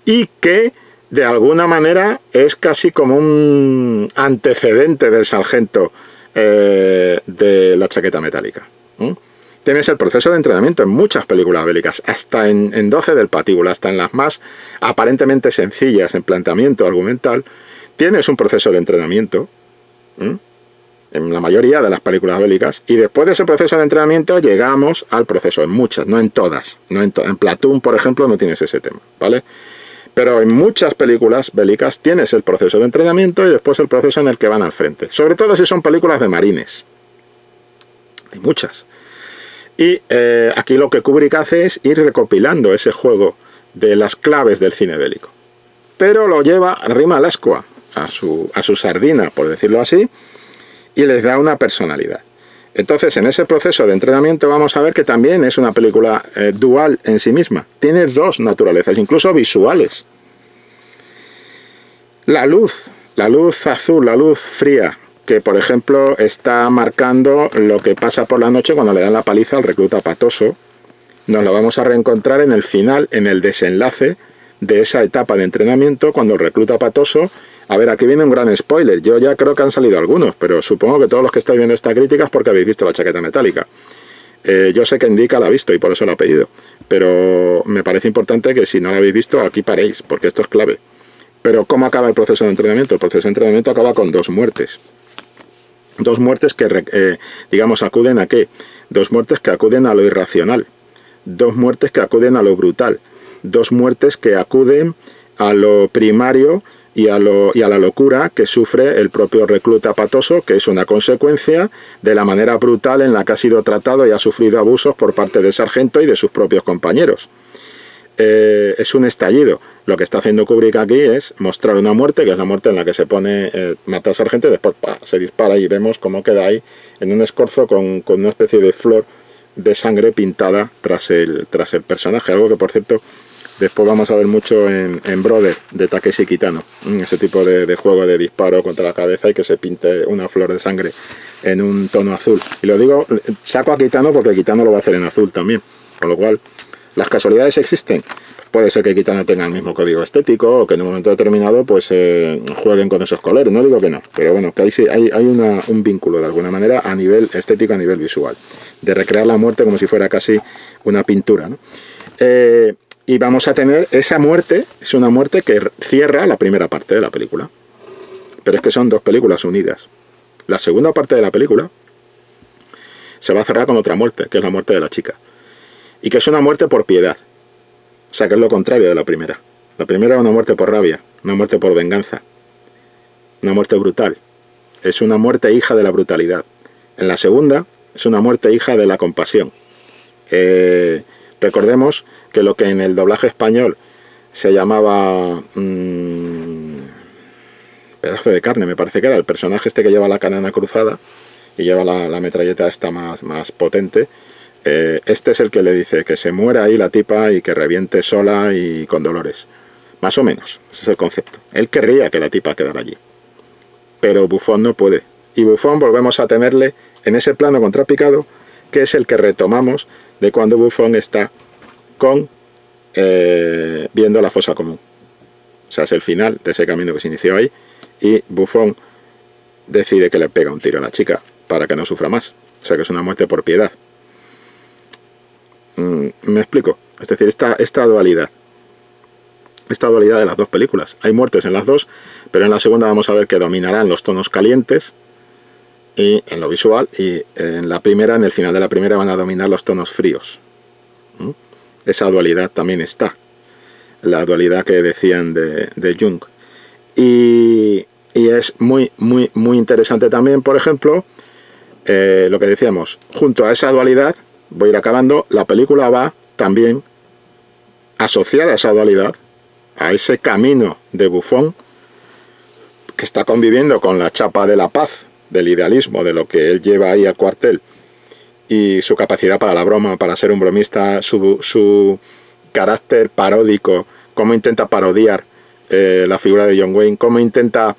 y que de alguna manera es casi como un antecedente del sargento de la chaqueta metálica. Tienes el proceso de entrenamiento en muchas películas bélicas, hasta en 12 del Patíbulo, hasta en las más aparentemente sencillas en planteamiento argumental, tienes un proceso de entrenamiento, en la mayoría de las películas bélicas, y después de ese proceso de entrenamiento llegamos al proceso, en muchas, no en todas. En Platoon, por ejemplo, no tienes ese tema, ¿vale? Pero en muchas películas bélicas tienes el proceso de entrenamiento y después el proceso en el que van al frente. Sobre todo si son películas de marines. Hay muchas. Y aquí lo que Kubrick hace es ir recopilando ese juego de las claves del cine bélico. Pero lo lleva, rima al ascua, a su sardina, por decirlo así, y les da una personalidad. Entonces, en ese proceso de entrenamiento vamos a ver que también es una película dual en sí misma. Tiene 2 naturalezas, incluso visuales. La luz azul, la luz fría, que por ejemplo está marcando lo que pasa por la noche cuando le dan la paliza al recluta patoso, nos lo vamos a reencontrar en el final, en el desenlace de esa etapa de entrenamiento, cuando el recluta patoso... A ver, aquí viene un gran spoiler. Yo ya creo que han salido algunos, pero supongo que todos los que estáis viendo esta crítica es porque habéis visto La chaqueta metálica. Yo sé que Indica la ha visto y por eso la ha pedido, pero me parece importante que si no la habéis visto, aquí paréis, porque esto es clave. Pero ¿cómo acaba el proceso de entrenamiento? El proceso de entrenamiento acaba con 2 muertes. 2 muertes que, digamos, acuden ¿a qué? 2 muertes que acuden a lo irracional. 2 muertes que acuden a lo brutal. 2 muertes que acuden a lo primario y a la locura que sufre el propio recluta patoso, que es una consecuencia de la manera brutal en la que ha sido tratado y ha sufrido abusos por parte del sargento y de sus propios compañeros. Es un estallido. Lo que está haciendo Kubrick aquí es mostrar una muerte, que es la muerte en la que se pone, mata al sargento y después se dispara y vemos cómo queda ahí en un escorzo con una especie de flor de sangre pintada tras el personaje, algo que por cierto después vamos a ver mucho en Brother, de Takeshi Kitano, ese tipo de juego de disparo contra la cabeza y que se pinte una flor de sangre en un tono azul. Y lo digo, saco a Kitano porque Kitano lo va a hacer en azul también, con lo cual las casualidades existen. Puede ser que Kitano tenga el mismo código estético o que en un momento determinado pues jueguen con esos colores, no digo que no, pero bueno, que ahí sí hay un vínculo de alguna manera a nivel estético, a nivel visual, de recrear la muerte como si fuera casi una pintura, ¿no? Y vamos a tener esa muerte, es una muerte que cierra la primera parte de la película. Pero es que son 2 películas unidas. La segunda parte de la película se va a cerrar con otra muerte, que es la muerte de la chica. Y que es una muerte por piedad. O sea, que es lo contrario de la primera. La primera era una muerte por rabia, una muerte por venganza, una muerte brutal. Es una muerte hija de la brutalidad. En la segunda es una muerte hija de la compasión. Recordemos que lo que en el doblaje español se llamaba pedazo de carne, me parece que era el personaje este que lleva la canana cruzada y lleva la metralleta esta más potente, este es el que le dice que se muera ahí la tipa y que reviente sola y con dolores. Más o menos, ese es el concepto. Él querría que la tipa quedara allí, pero Buffon no puede. Y Buffon volvemos a tenerle en ese plano contrapicado, que es el que retomamos de cuando Buffon está con viendo la fosa común. O sea, es el final de ese camino que se inició ahí, y Buffon decide que le pega un tiro a la chica para que no sufra más. O sea, que es una muerte por piedad. ¿Me explico? Es decir, esta dualidad de las dos películas. Hay muertes en las dos, pero en la segunda vamos a ver que dominarán los tonos calientes y en lo visual, y en la primera, en el final de la primera, van a dominar los tonos fríos. Esa dualidad también está, la dualidad que decían de Jung. Y es muy interesante también, por ejemplo, lo que decíamos, junto a esa dualidad, voy a ir acabando, la película va también asociada a esa dualidad, a ese camino de Buffon, que está conviviendo con la chapa de la paz, del idealismo, de lo que él lleva ahí al cuartel, y su capacidad para la broma, para ser un bromista, su carácter paródico, cómo intenta parodiar la figura de John Wayne, cómo intenta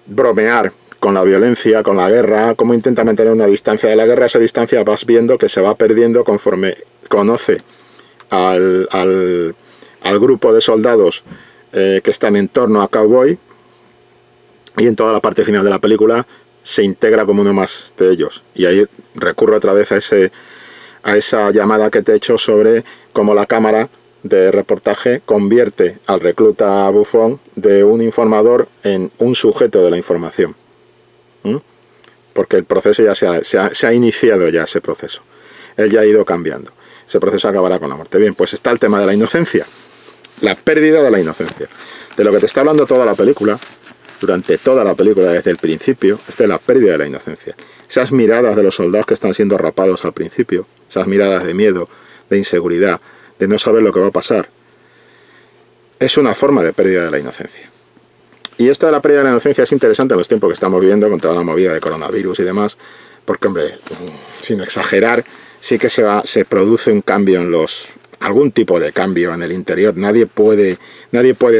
bromear con la violencia, con la guerra, cómo intenta mantener una distancia de la guerra. Esa distancia vas viendo que se va perdiendo conforme conoce al grupo de soldados que están en torno a Cowboy, y en toda la parte final de la película se integra como uno más de ellos. Y ahí recurro otra vez a esa llamada que te he hecho sobre cómo la cámara de reportaje convierte al recluta Buffon de un informador en un sujeto de la información. Porque el proceso ya se ha iniciado ya ese proceso. Él ya ha ido cambiando. Ese proceso acabará con la muerte. Bien, pues está el tema de la inocencia. La pérdida de la inocencia. De lo que te está hablando toda la película, durante toda la película, desde el principio, es de la pérdida de la inocencia. Esas miradas de los soldados que están siendo rapados al principio, esas miradas de miedo, de inseguridad, de no saber lo que va a pasar, es una forma de pérdida de la inocencia. Y esto de la pérdida de la inocencia es interesante en los tiempos que estamos viviendo, con toda la movida de coronavirus y demás, porque, hombre, sin exagerar, sí que se produce un cambio en algún tipo de cambio en el interior. Nadie puede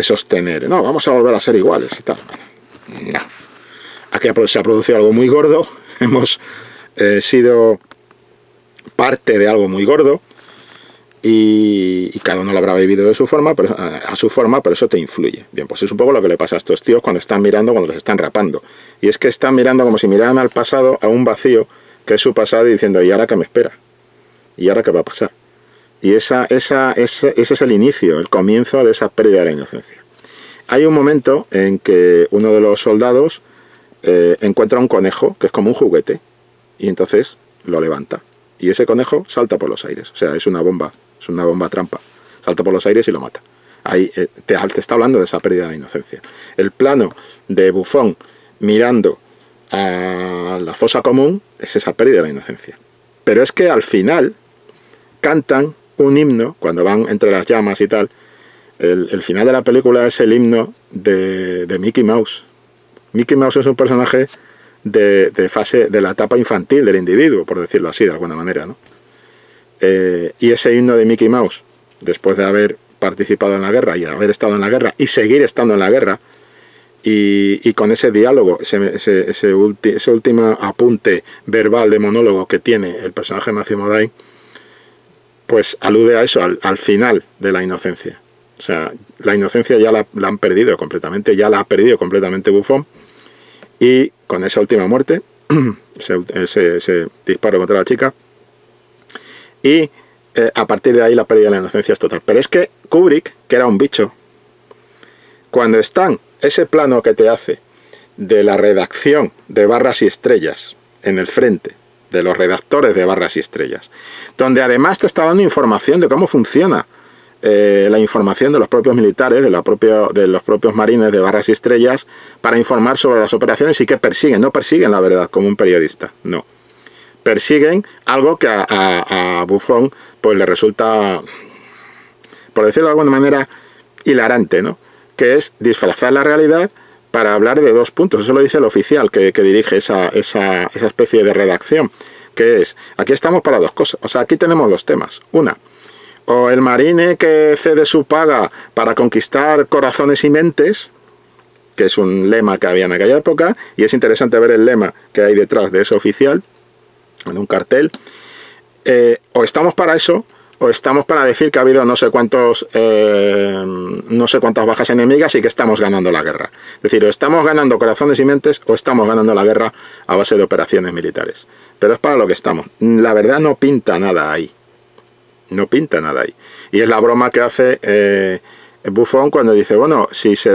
sostener, no, vamos a volver a ser iguales y tal. No. Aquí se ha producido algo muy gordo, hemos sido parte de algo muy gordo, y cada uno lo habrá vivido de su forma, pero, a su forma, pero eso te influye. Bien, pues es un poco lo que le pasa a estos tíos cuando están mirando, cuando les están rapando. Y es que están mirando como si miraran al pasado, a un vacío que es su pasado, y diciendo, ¿y ahora qué me espera? ¿Y ahora qué va a pasar? Y ese es el inicio, el comienzo de esa pérdida de la inocencia. Hay un momento en que uno de los soldados encuentra un conejo, que es como un juguete, y entonces lo levanta. Y ese conejo salta por los aires. O sea, es una bomba trampa. Salta por los aires y lo mata. Ahí te está hablando de esa pérdida de la inocencia. El plano de Buffon mirando a la fosa común es esa pérdida de la inocencia. Pero es que al final cantan un himno, cuando van entre las llamas y tal. El final de la película es el himno de Mickey Mouse. Mickey Mouse es un personaje de la etapa infantil del individuo, por decirlo así, de alguna manera, ¿no? Y ese himno de Mickey Mouse, después de haber participado en la guerra y haber estado en la guerra y seguir estando en la guerra, y con ese diálogo, ese último apunte verbal de monólogo que tiene el personaje de Matthew Modine, pues alude a eso, al final de la inocencia. O sea, la inocencia ya la han perdido completamente, ya la ha perdido completamente Buffon, y con esa última muerte, ese disparo contra la chica, y a partir de ahí la pérdida de la inocencia es total. Pero es que Kubrick, que era un bicho, cuando están ese plano que te hace de la redacción de Barras y Estrellas en el frente, de los redactores de Barras y Estrellas, donde además te está dando información de cómo funciona la información de los propios militares, de los propios marines de Barras y Estrellas, para informar sobre las operaciones, y que persiguen. No persiguen la verdad como un periodista, no. Persiguen algo que a Buffon pues le resulta, por decirlo de alguna manera, hilarante, ¿no? Que es disfrazar la realidad para hablar de dos puntos. Eso lo dice el oficial que dirige esa especie de redacción, que es, aquí estamos para dos cosas. O sea, aquí tenemos dos temas. Una, o el marine que cede su paga para conquistar corazones y mentes, que es un lema que había en aquella época, y es interesante ver el lema que hay detrás de ese oficial, en un cartel. O estamos para eso, o estamos para decir que ha habido no sé cuántas bajas enemigas y que estamos ganando la guerra. Es decir, o estamos ganando corazones y mentes o estamos ganando la guerra a base de operaciones militares. Pero es para lo que estamos. La verdad no pinta nada ahí. No pinta nada ahí. Y es la broma que hace Buffon cuando dice, bueno, si se ha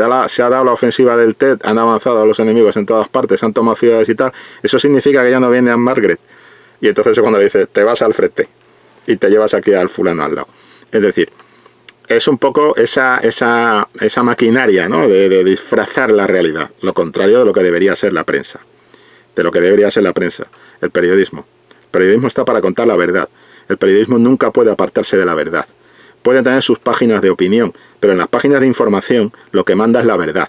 dado la ofensiva del Tet, han avanzado los enemigos en todas partes, han tomado ciudades y tal, eso significa que ya no viene a Margaret. Y entonces es cuando le dice, te vas al frente y te llevas aquí al fulano al lado. Es decir, es un poco esa maquinaria, ¿no?, de disfrazar la realidad, lo contrario de lo que debería ser la prensa, el periodismo. El periodismo está para contar la verdad. El periodismo nunca puede apartarse de la verdad. Puede tener sus páginas de opinión, pero en las páginas de información lo que manda es la verdad.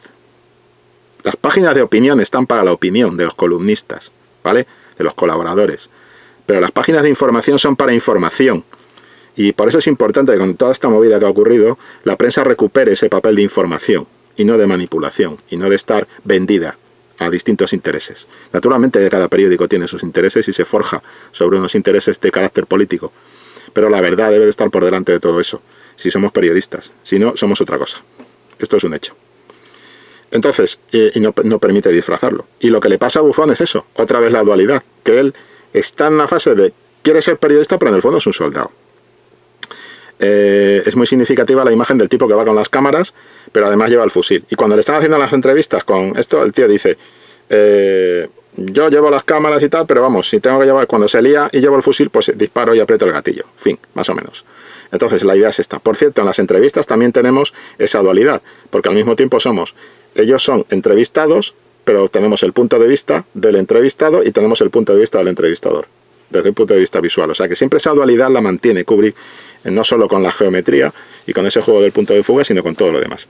Las páginas de opinión están para la opinión de los columnistas, ¿vale?, de los colaboradores. Pero las páginas de información son para información. Y por eso es importante que con toda esta movida que ha ocurrido, la prensa recupere ese papel de información y no de manipulación, y no de estar vendida a distintos intereses. Naturalmente cada periódico tiene sus intereses y se forja sobre unos intereses de carácter político. Pero la verdad debe de estar por delante de todo eso, si somos periodistas. Si no, somos otra cosa. Esto es un hecho. Entonces, y no permite disfrazarlo. Y lo que le pasa a Buffon es eso, otra vez la dualidad, que él está en una fase de quiere ser periodista, pero en el fondo es un soldado. Es muy significativa la imagen del tipo que va con las cámaras, pero además lleva el fusil. Y cuando le están haciendo las entrevistas con esto, el tío dice, yo llevo las cámaras y tal, pero vamos, si tengo que llevar, cuando se lía y llevo el fusil, pues disparo y aprieto el gatillo. Fin, más o menos. Entonces la idea es esta. Por cierto, en las entrevistas también tenemos esa dualidad, porque al mismo tiempo ellos son entrevistados, pero tenemos el punto de vista del entrevistado y tenemos el punto de vista del entrevistador, desde el punto de vista visual. O sea que siempre esa dualidad la mantiene Kubrick, no solo con la geometría y con ese juego del punto de fuga, sino con todo lo demás.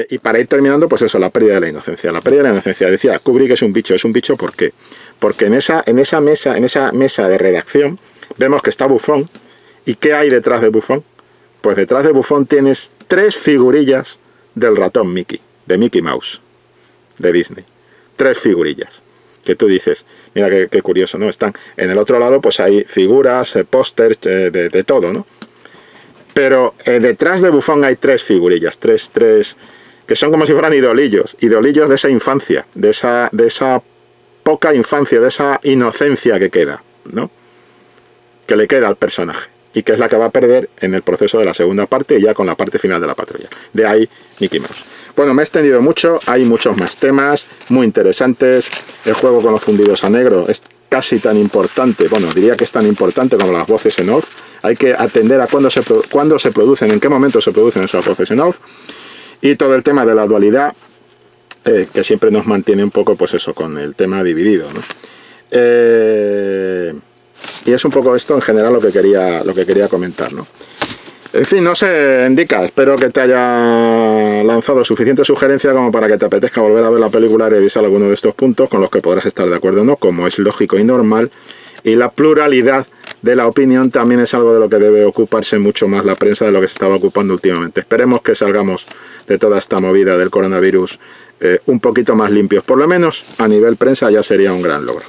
Y para ir terminando, pues eso, la pérdida de la inocencia. La pérdida de la inocencia, decía, Kubrick es un bicho, ¿por qué? Porque en esa mesa de redacción vemos que está Buffon. ¿Y qué hay detrás de Buffon? Pues detrás de Buffon tienes 3 figurillas del ratón Mickey, de Mickey Mouse, de Disney. 3 figurillas. Que tú dices, mira qué curioso, ¿no? Están en el otro lado, pues hay figuras, pósters, de todo, ¿no? Pero detrás de Buffon hay 3 figurillas, tres, que son como si fueran idolillos de esa infancia, de esa poca infancia, de esa inocencia que queda, ¿no?, que le queda al personaje, y que es la que va a perder en el proceso de la segunda parte, y ya con la parte final de la patrulla. De ahí Mickey Mouse. Bueno, me he extendido mucho, hay muchos más temas muy interesantes. El juego con los fundidos a negro es casi tan importante, bueno, diría que es tan importante como las voces en off. Hay que atender a cuándo se producen, en qué momento se producen esas voces en off. Y todo el tema de la dualidad, que siempre nos mantiene un poco, pues eso, con el tema dividido, ¿no? Y es un poco esto en general lo que quería comentar, ¿no? En fin, no sé, Indica, espero que te haya lanzado suficiente sugerencia como para que te apetezca volver a ver la película y revisar alguno de estos puntos con los que podrás estar de acuerdo o no, como es lógico y normal. Y la pluralidad de la opinión también es algo de lo que debe ocuparse mucho más la prensa de lo que se estaba ocupando últimamente. Esperemos que salgamos de toda esta movida del coronavirus un poquito más limpios, por lo menos a nivel prensa ya sería un gran logro.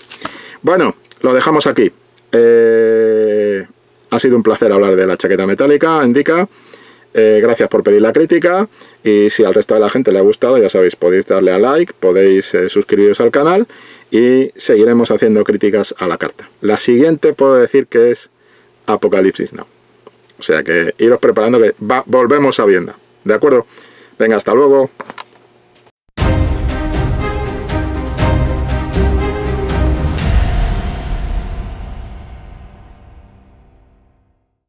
Bueno, lo dejamos aquí. Ha sido un placer hablar de la chaqueta metálica, Indica. Gracias por pedir la crítica, y si al resto de la gente le ha gustado, ya sabéis, podéis darle a like, podéis suscribiros al canal, y seguiremos haciendo críticas a la carta. La siguiente puedo decir que es Apocalipsis Now. O sea que iros preparando, que volvemos a Vietnam. ¿De acuerdo? Venga, hasta luego.